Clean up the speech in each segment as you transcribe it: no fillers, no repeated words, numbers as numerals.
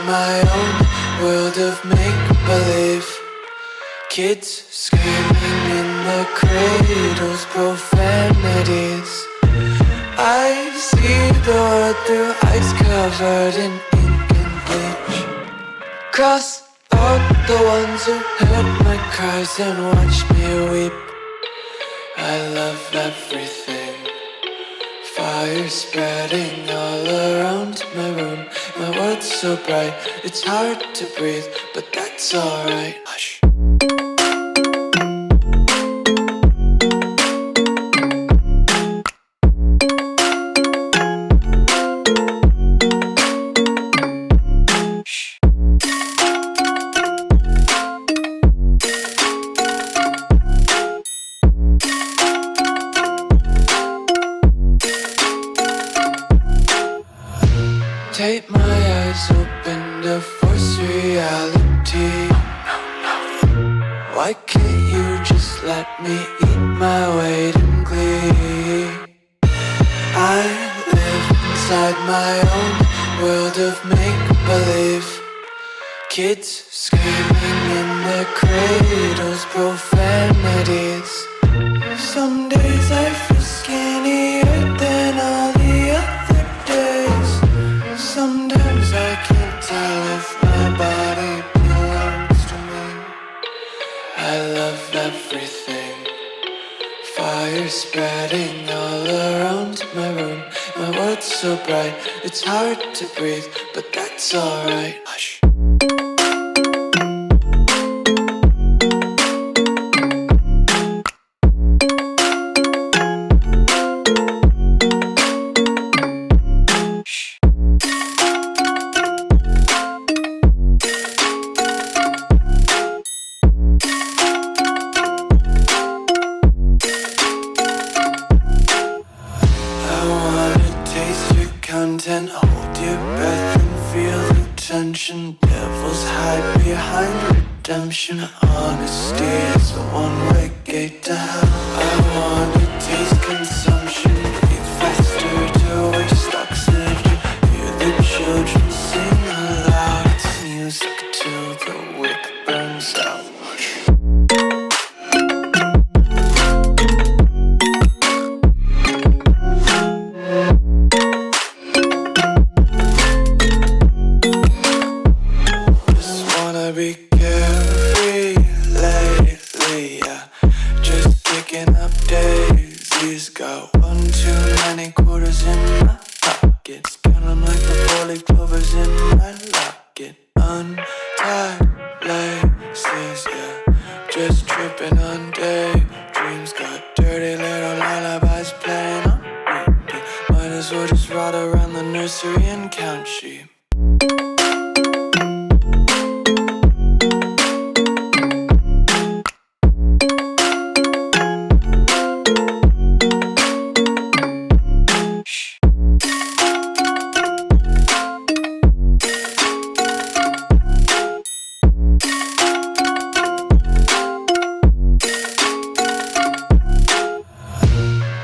my own world of make-believe. Kids screaming in the cradles, profanities. I see the world through ice covered in ink and bleach. Cross out the ones who heard my cries and watched me weep. I love everything. Fire spreading all around my room. My world's so bright, it's hard to breathe, but that's alright. Hush. Take my eyes open to force reality. Why can't you just let me eat my weight in glee? I live inside my own world of make-believe. Kids screaming in their cradles, profanities. Some days I feel skinnier than all the other days. Sometimes I can't tell if my body belongs to me. I love everything. Fire spreading all around my room. My world's so bright, it's hard to breathe, but that's alright. Hush. And hold your breath and feel the tension. Devils hide behind redemption. Honesty is a one-way gate to hell. I wanna taste consumption. Breathe faster to waste oxygen. Hear the children sing aloud. It's music till the wick burns out. Be carefree lately, yeah. Just picking up daisies. Got one too many quarters in my pockets. Count 'em like the 4-leaf clovers in my locket. Untied laces, yeah. Just tripping on daydreams. Got dirty little lullabies playing on repeat. Might as well just ride around the nursery and count sheep.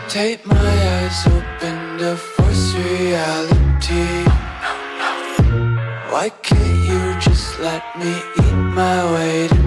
Take my eyes open to force reality. Why can't you just let me eat my weight in